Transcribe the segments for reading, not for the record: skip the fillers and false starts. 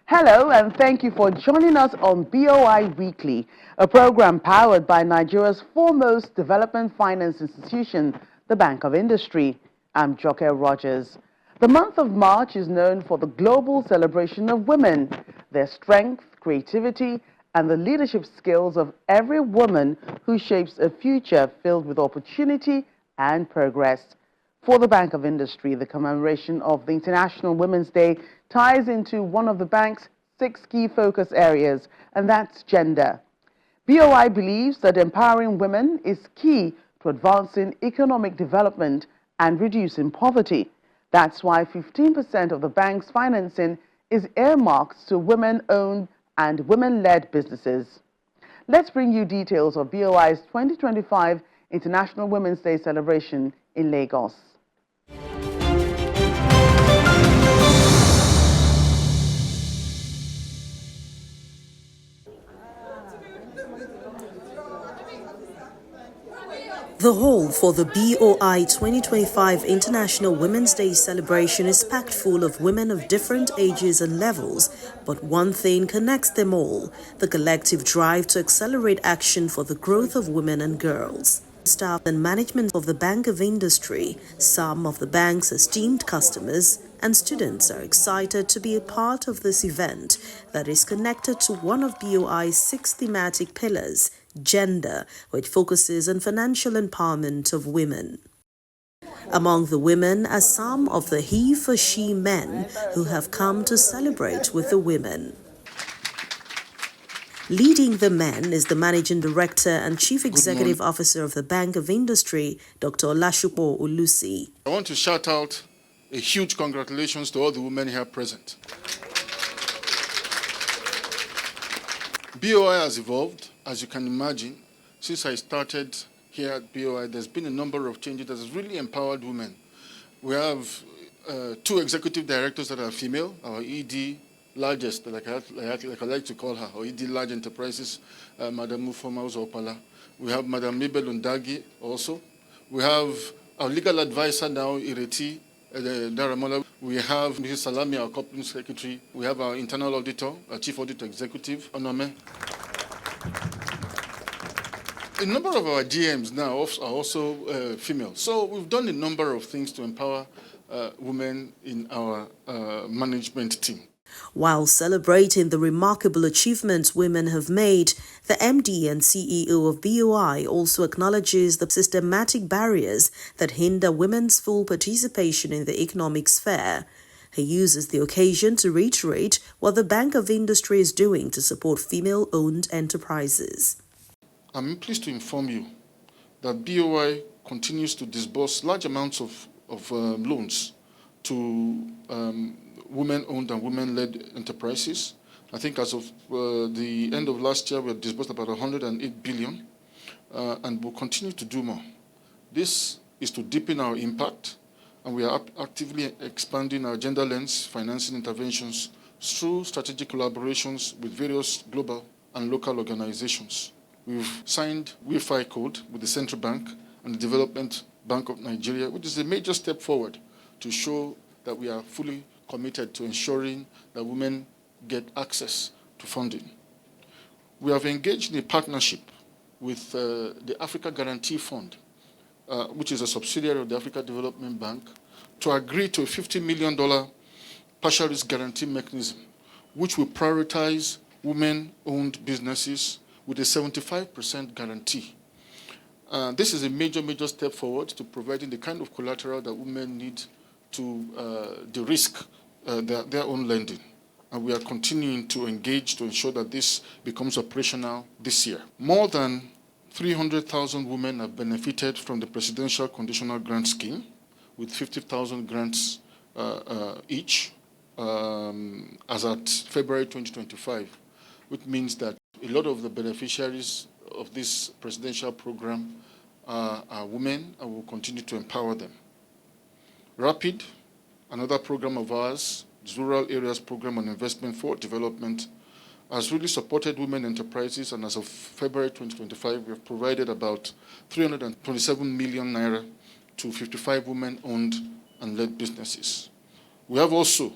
Hello and thank you for joining us on Boi Weekly, a program powered by Nigeria's foremost development finance institution, the Bank of Industry. I'm Joke Rogers. The month of March is known for the global celebration of women, their strength, creativity, and the leadership skills of every woman who shapes a future filled with opportunity and progress. For the Bank of Industry, the commemoration of the International Women's Day ties into one of the bank's 6 key focus areas, and that's gender. BOI believes that empowering women is key to advancing economic development and reducing poverty. That's why 15% of the bank's financing is earmarked to women-owned and women-led businesses. Let's bring you details of BOI's 2025 International Women's Day celebration in Lagos. The hall for the BOI 2025 International Women's Day celebration is packed full of women of different ages and levels, but one thing connects them all: the collective drive to accelerate action for the growth of women and girls. Staff and management of the Bank of Industry, some of the bank's esteemed customers, and students are excited to be a part of this event that is connected to one of BOI's 6 thematic pillars: gender, which focuses on financial empowerment of women. Among the women are some of the he for she men who have come to celebrate with the women. Leading the men is the Managing Director and Chief Executive Officer of the Bank of Industry, Dr. Olashupo Olusi. I want to shout out a huge congratulations to all the women here present. BOI has evolved, as you can imagine. Since I started here at BOI, there's been a number of changes that has really empowered women. We have 2 executive directors that are female, our ED largest, like I like to call her, or ED Large Enterprises, Madam Mufoma Opala. We have Madam Mabel Undagi also. We have our legal advisor now, Ireti Daramola. We have Mrs. Salami, our company secretary. We have our internal auditor, our chief auditor executive, Onome. A number of our GMs now are also female. So we've done a number of things to empower women in our management team. While celebrating the remarkable achievements women have made, the MD and CEO of BOI also acknowledges the systematic barriers that hinder women's full participation in the economic sphere. He uses the occasion to reiterate what the Bank of Industry is doing to support female-owned enterprises. I'm pleased to inform you that BOI continues to disburse large amounts of loans to women-owned and women-led enterprises. I think as of the end of last year, we have disbursed about 108 billion, and we'll continue to do more. This is to deepen our impact, and we are actively expanding our gender lens financing interventions through strategic collaborations with various global and local organizations. We've signed WIFI code with the Central Bank and the Development Bank of Nigeria, which is a major step forward to show that we are fully committed to ensuring that women get access to funding. We have engaged in a partnership with the Africa Guarantee Fund, which is a subsidiary of the Africa Development Bank, to agree to a $50 million partial risk guarantee mechanism, which will prioritize women-owned businesses with a 75% guarantee. This is a major step forward to providing the kind of collateral that women need to de-risk their own lending. And we are continuing to engage to ensure that this becomes operational this year. More than 300,000 women have benefited from the Presidential Conditional Grant Scheme, with 50,000 grants each as at February 2025, which means that a lot of the beneficiaries of this presidential program are women, and will continue to empower them. RAPID, another program of ours, the Rural Areas Program on Investment for Development, has really supported women enterprises, and as of February 2025, we have provided about 327 million naira to 55 women-owned and led businesses. We have also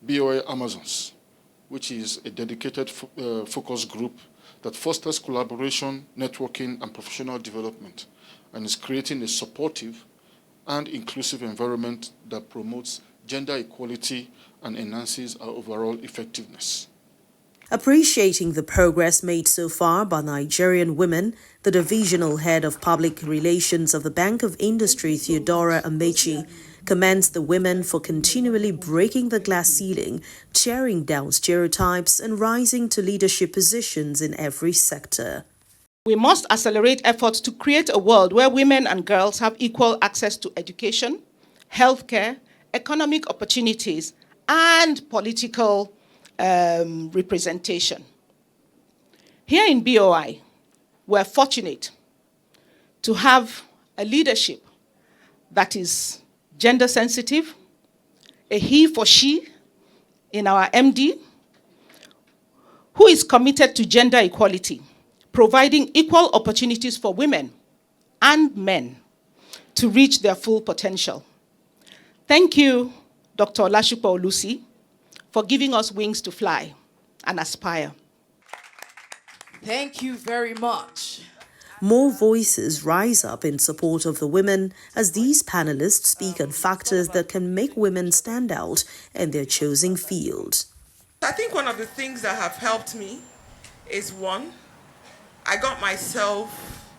BOI Amazons, which is a dedicated focus group that fosters collaboration, networking, and professional development, and is creating a supportive and inclusive environment that promotes gender equality and enhances our overall effectiveness. Appreciating the progress made so far by Nigerian women, the divisional head of public relations of the Bank of Industry, Theodora Amechi, commends the women for continually breaking the glass ceiling, tearing down stereotypes, and rising to leadership positions in every sector. We must accelerate efforts to create a world where women and girls have equal access to education, healthcare, economic opportunities, and political representation. Here in BOI, we're fortunate to have a leadership that is gender sensitive, a he for she in our MD, who is committed to gender equality, providing equal opportunities for women and men to reach their full potential. Thank you, Dr. Olashupo Olusi, for giving us wings to fly and aspire. Thank you very much. More voices rise up in support of the women as these panelists speak on factors that can make women stand out in their chosen field. I think one of the things that have helped me is, one, I got myself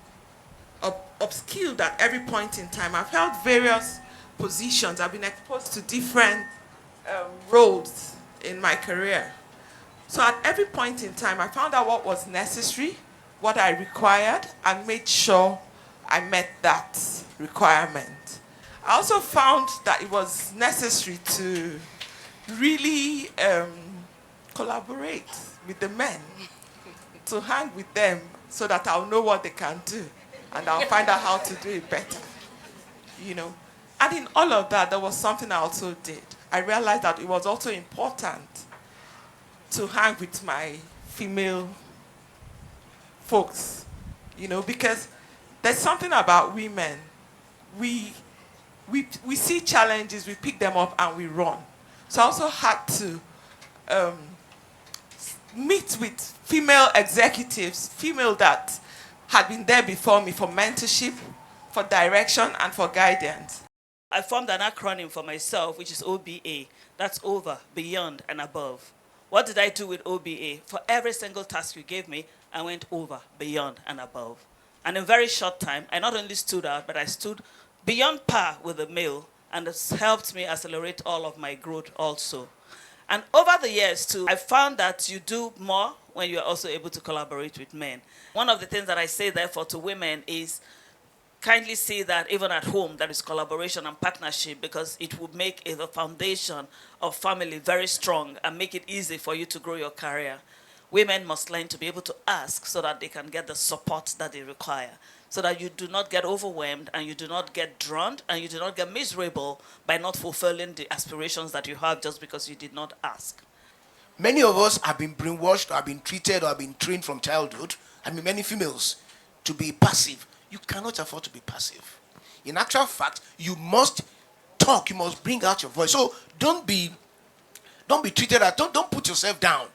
upskilled at every point in time. I've held various positions. I've been exposed to different roles in my career. So at every point in time, I found out what was necessary, what I required, and made sure I met that requirement. I also found that it was necessary to really collaborate with the men, to hang with them so that I'll know what they can do and I'll find out how to do it better, you know. And in all of that, there was something I also did. I realized that it was also important to hang with my female folks, you know, because there's something about women. We see challenges, we pick them up and we run. So I also had to meet with female executives, female that had been there before me for mentorship, for direction, and for guidance. I formed an acronym for myself, which is OBA. That's over, beyond, and above. What did I do with OBA? For every single task you gave me, I went over, beyond, and above. And in a very short time, I not only stood out, but I stood beyond par with the male, and it's helped me accelerate all of my growth also. And over the years, too, I found that you do more when you're also able to collaborate with men. One of the things that I say, therefore, to women is kindly see that even at home, there is collaboration and partnership, because it will make the foundation of family very strong and make it easy for you to grow your career. Women must learn to be able to ask so that they can get the support that they require, so that you do not get overwhelmed and you do not get drowned and you do not get miserable by not fulfilling the aspirations that you have just because you did not ask. Many of us have been brainwashed or have been treated or have been trained from childhood, I mean many females, to be passive. You cannot afford to be passive. In actual fact, you must talk, you must bring out your voice. So don't be treated as, don't put yourself down.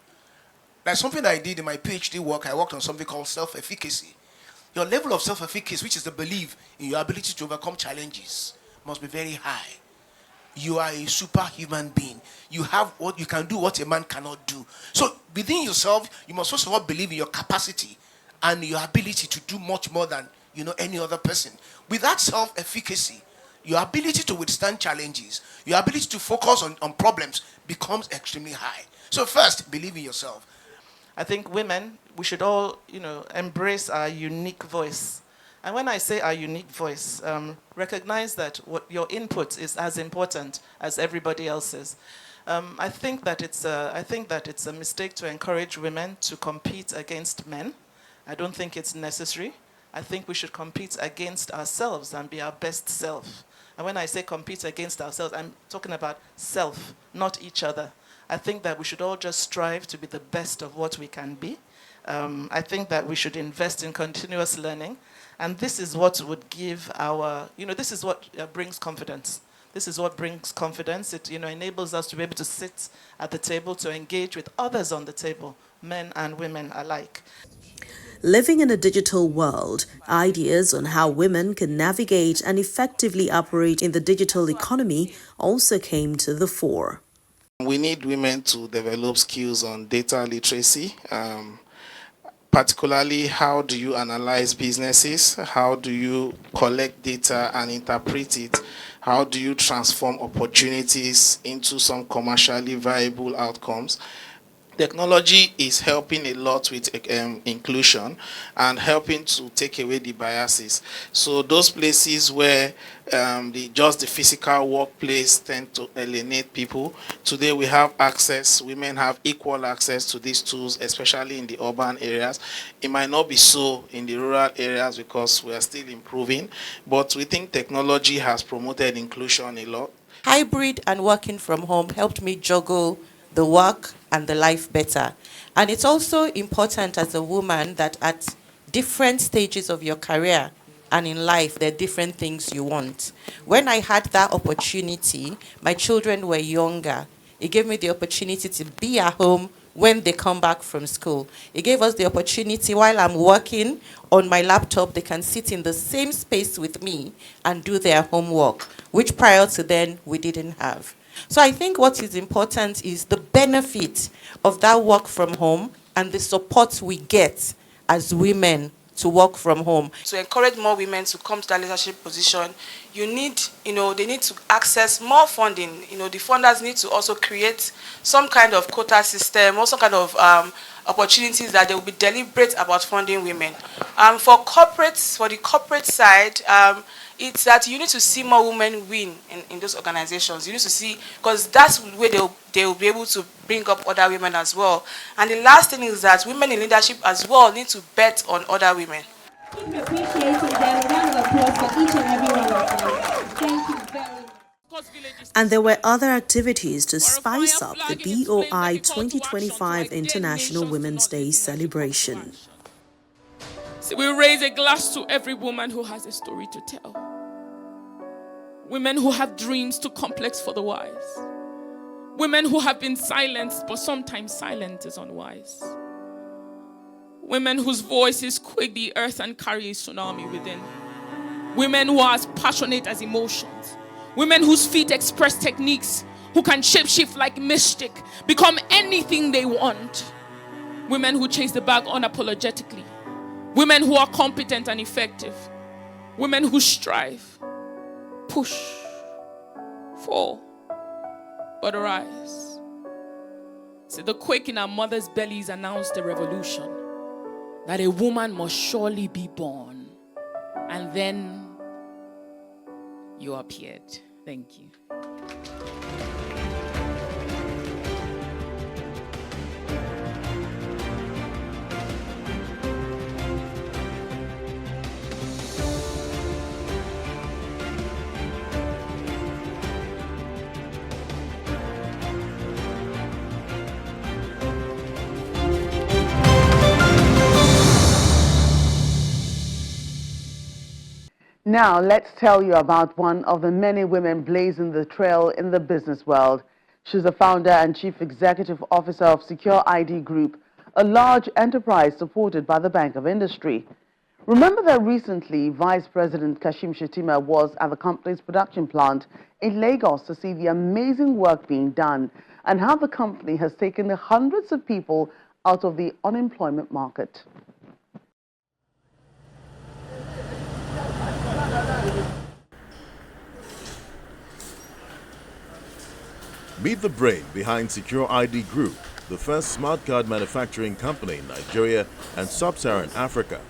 That's something that I did in my PhD work. I worked on something called self-efficacy. Your level of self-efficacy, which is the belief in your ability to overcome challenges, must be very high. You are a superhuman being. You can do what a man cannot do. So within yourself, you must first of all believe in your capacity and your ability to do much more than any other person. With that self-efficacy, your ability to withstand challenges, your ability to focus on problems becomes extremely high. So first, believe in yourself. I think women, we should all, embrace our unique voice. And when I say our unique voice, recognize that what your input is as important as everybody else's. I think that it's a mistake to encourage women to compete against men. I don't think it's necessary. I think we should compete against ourselves and be our best self. And when I say compete against ourselves, I'm talking about self, not each other. I think that we should all just strive to be the best of what we can be. I think that we should invest in continuous learning. And this is what would give this is what brings confidence. This is what brings confidence. It enables us to be able to sit at the table, to engage with others on the table, men and women alike. Living in a digital world, ideas on how women can navigate and effectively operate in the digital economy also came to the fore. We need women to develop skills on data literacy, particularly how do you analyze businesses, how do you collect data and interpret it, how do you transform opportunities into some commercially viable outcomes. Technology is helping a lot with inclusion and helping to take away the biases. So those places where just the physical workplace tend to alienate people, today we have access, women have equal access to these tools, especially in the urban areas. It might not be so in the rural areas because we are still improving, but we think technology has promoted inclusion a lot. Hybrid and working from home helped me juggle the work and the life better. And it's also important as a woman that at different stages of your career and in life, there are different things you want. When I had that opportunity, my children were younger. It gave me the opportunity to be at home when they come back from school. It gave us the opportunity while I'm working on my laptop, they can sit in the same space with me and do their homework, which prior to then we didn't have. So I think what is important is the benefit of that work from home and the support we get as women to work from home. To encourage more women to come to that leadership position, they need to access more funding. The funders need to also create some kind of quota system or some kind of opportunities that they will be deliberate about funding women. For the corporate side, it's that you need to see more women win in those organizations. You need to see, because that's where they will be able to bring up other women as well. And the last thing is that women in leadership as well need to bet on other women. Keep appreciating them. Round of applause for each and every one of them. Thank you very much. And there were other activities to spice up the BOI 2025 International Women's Day celebration. So we raise a glass to every woman who has a story to tell. Women who have dreams too complex for the wise. Women who have been silenced, but sometimes silence is unwise. Women whose voices quake the earth and carry a tsunami within. Women who are as passionate as emotions. Women whose feet express techniques, who can shapeshift like mystic, become anything they want. Women who chase the bag unapologetically. Women who are competent and effective. Women who strive, push, fall, but rise. See, the quake in our mothers' bellies announced a revolution, that a woman must surely be born. And then you appeared. Thank you. Now, let's tell you about one of the many women blazing the trail in the business world. She's the founder and chief executive officer of SecureID Group, a large enterprise supported by the Bank of Industry. Remember that recently, Vice President Kashim Shettima was at the company's production plant in Lagos to see the amazing work being done and how the company has taken the hundreds of people out of the unemployment market. Meet the brain behind SecureID Group, the first smart card manufacturing company in Nigeria and sub-Saharan Africa.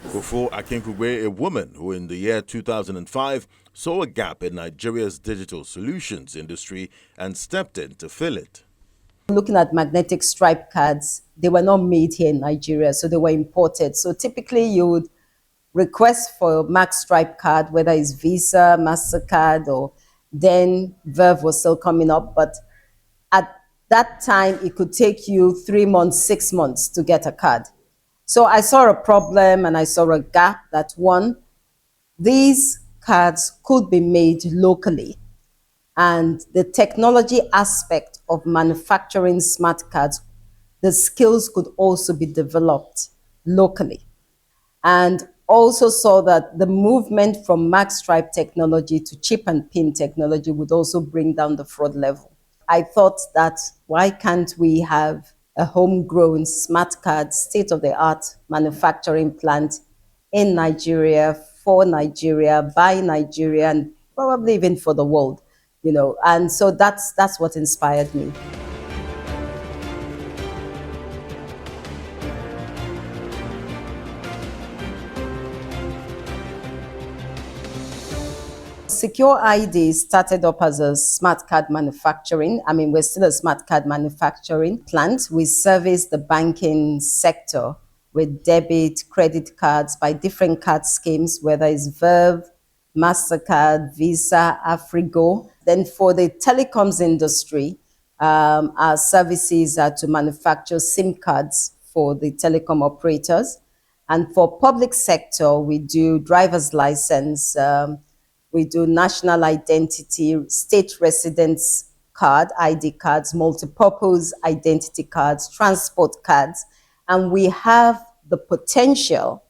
Kofo Akinkugbe, a woman who in the year 2005 saw a gap in Nigeria's digital solutions industry and stepped in to fill it. Looking at magnetic stripe cards, they were not made here in Nigeria, so they were imported. So typically you would request for a Max Stripe card, whether it's Visa, MasterCard, or then Verve was still coming up. But at that time, it could take you 3 months, 6 months to get a card. So I saw a problem and I saw a gap that one, these cards could be made locally. And the technology aspect of manufacturing smart cards, the skills could also be developed locally. And also saw that the movement from mark stripe technology to chip and pin technology would also bring down the fraud level. I thought that why can't we have a homegrown smart card, state-of-the-art manufacturing plant in Nigeria, for Nigeria, by Nigeria, and probably even for the world, and so that's what inspired me. SecureID started up as a smart card manufacturing. I mean, we're still a smart card manufacturing plant. We service the banking sector with debit, credit cards by different card schemes, whether it's Verve, MasterCard, Visa, Afrigo. Then for the telecoms industry, our services are to manufacture SIM cards for the telecom operators. And for public sector, we do driver's license, we do national identity, state residence card, ID cards, multipurpose identity cards, transport cards, and we have the potential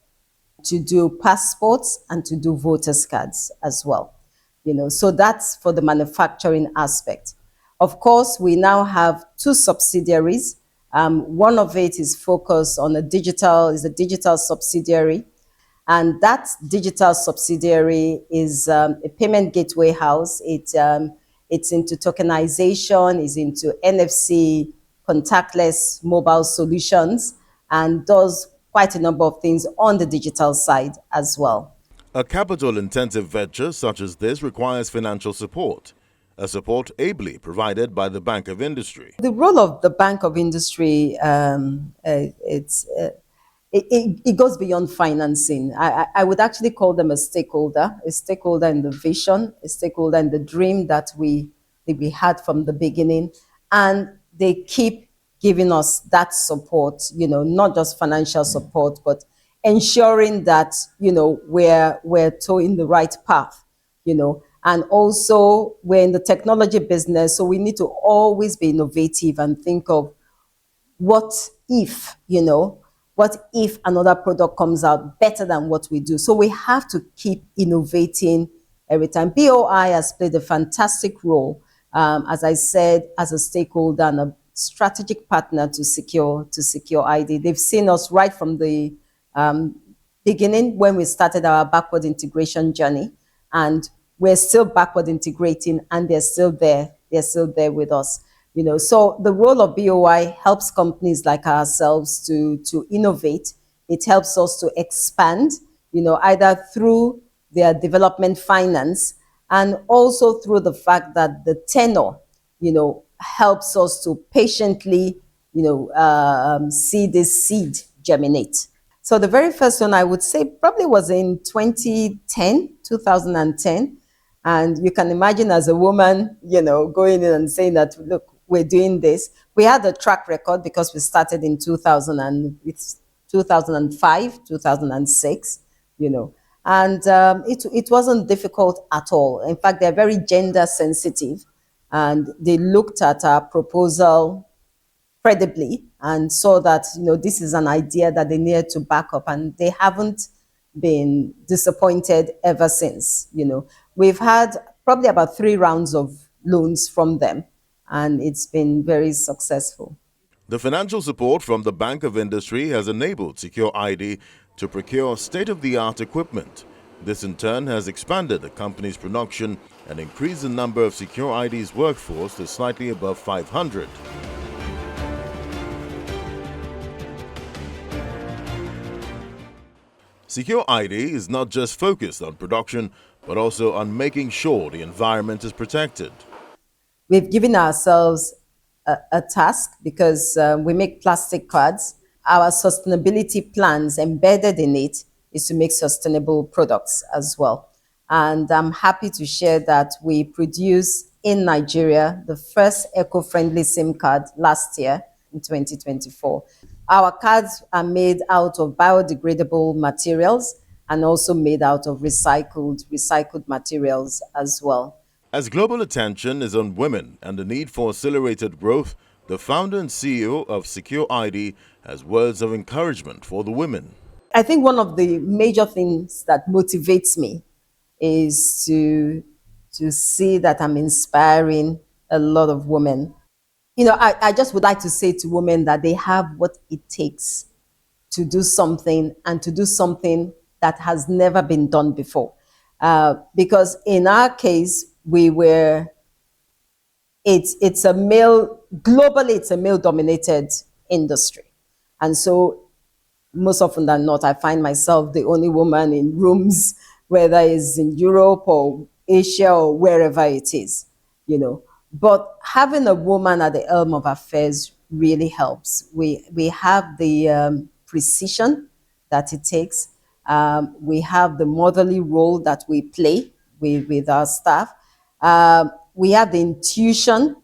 to do passports and to do voters cards as well. So that's for the manufacturing aspect. Of course, we now have 2 subsidiaries. One of it is focused on a digital subsidiary. And that digital subsidiary is a payment gateway house. It's into tokenization, is into NFC, contactless mobile solutions, and does quite a number of things on the digital side as well. A capital-intensive venture such as this requires financial support, a support ably provided by the Bank of Industry. The role of the Bank of Industry, it goes beyond financing. I would actually call them a stakeholder in the vision, a stakeholder in the dream that we had from the beginning. And they keep giving us that support, not just financial support, but ensuring that, we're towing the right path, and also we're in the technology business. So we need to always be innovative and think of what if another product comes out better than what we do? So we have to keep innovating every time. BOI has played a fantastic role, as I said, as a stakeholder and a strategic partner to SecureID. They've seen us right from the beginning when we started our backward integration journey, and we're still backward integrating, and they're still there. They're still there with us. So the role of BOI helps companies like ourselves to innovate. It helps us to expand, either through their development finance and also through the fact that the tenor, helps us to patiently, see this seed germinate. So the very first one I would say probably was in 2010. And you can imagine as a woman, going in and saying that, look, we're doing this. We had a track record because we started in 2005, 2006, and it wasn't difficult at all. In fact, they're very gender sensitive, and they looked at our proposal credibly and saw that, this is an idea that they needed to back up, and they haven't been disappointed ever since. We've had probably about 3 rounds of loans from them, and it's been very successful. The financial support from the Bank of Industry has enabled SecureID to procure state-of-the-art equipment. This in turn has expanded the company's production and increased the number of SecureID's workforce to slightly above 500. SecureID is not just focused on production, but also on making sure the environment is protected. We've given ourselves a task because we make plastic cards. Our sustainability plans embedded in it is to make sustainable products as well. And I'm happy to share that we produced in Nigeria the first eco-friendly SIM card last year in 2024. Our cards are made out of biodegradable materials and also made out of recycled materials as well. As global attention is on women and the need for accelerated growth, the founder and CEO of SecureID has words of encouragement for the women. I think one of the major things that motivates me is to see that I'm inspiring a lot of women. You know, I just would like to say to women that they have what it takes to do something, and to do something that has never been done before. Because in our case, it's a male, globally, it's a male dominated industry. And so most often than not, I find myself the only woman in rooms, whether it's in Europe or Asia or wherever it is, you know. But having a woman at the helm of affairs really helps. We have the precision that it takes. We have the motherly role that we play with our staff. We have the intuition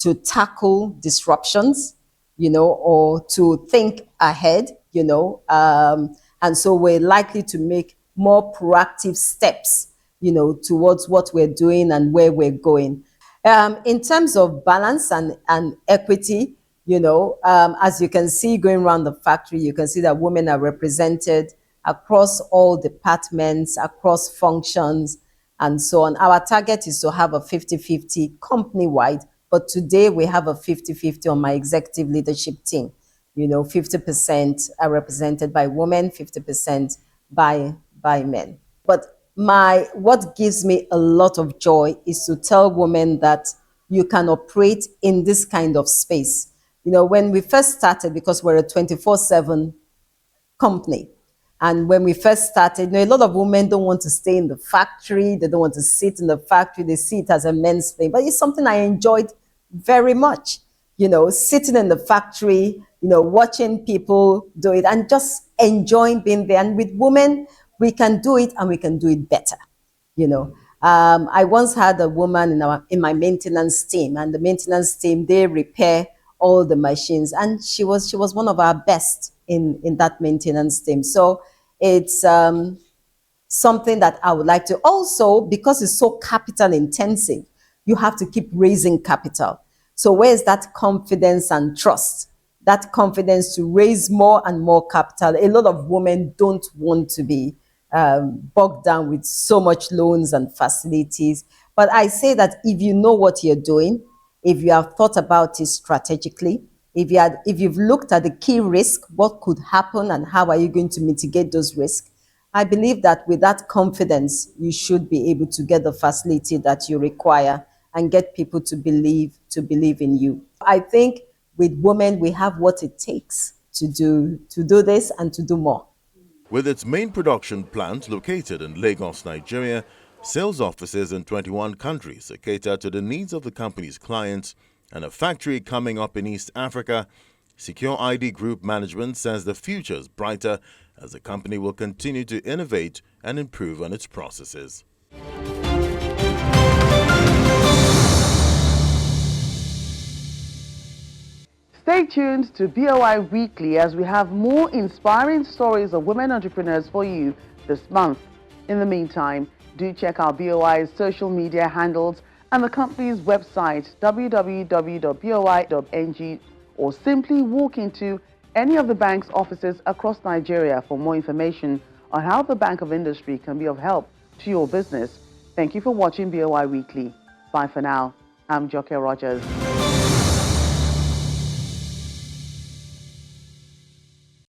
to tackle disruptions, you know, or to think ahead, you know. And so we're likely to make more proactive steps, you know, towards what we're doing and where we're going. In terms of balance and equity, you know, as you can see going around the factory, you can see that women are represented across all departments, across functions, and so on. Our target is to have a 50-50 company-wide, but today we have a 50-50 on my executive leadership team. You know, 50% are represented by women, 50% by men. But what gives me a lot of joy is to tell women that you can operate in this kind of space. You know, when we first started, because we're a 24/7 company, and when we first started, you know, a lot of women don't want to stay in the factory. They don't want to sit in the factory. They see it as a men's thing. But it's something I enjoyed very much. You know, sitting in the factory, you know, watching people do it and just enjoying being there. And with women, we can do it, and we can do it better. You know, I once had a woman in my maintenance team, and the maintenance team, they repair all the machines, and she was one of our best in that maintenance team. So it's something that I would like to also, because it's so capital intensive, you have to keep raising capital. So where's that confidence and trust? That confidence to raise more and more capital. A lot of women don't want to be bogged down with so much loans and facilities. But I say that if you know what you're doing, if you have thought about it strategically, if you've looked at the key risk, what could happen and how are you going to mitigate those risks, I believe that with that confidence, you should be able to get the facility that you require and get people to believe in you. I think with women, we have what it takes to do this and to do more. With its main production plant located in Lagos, Nigeria, sales offices in 21 countries to cater to the needs of the company's clients, and a factory coming up in East Africa, SecureID Group management says the future is brighter as the company will continue to innovate and improve on its processes. Stay tuned to BOI Weekly as we have more inspiring stories of women entrepreneurs for you this month. In the meantime, do check out BOI's social media handles and the company's website www.boi.ng, or simply walk into any of the bank's offices across Nigeria for more information on how the Bank of Industry can be of help to your business. Thank you for watching BOI Weekly. Bye for now. I'm Joke Rogers.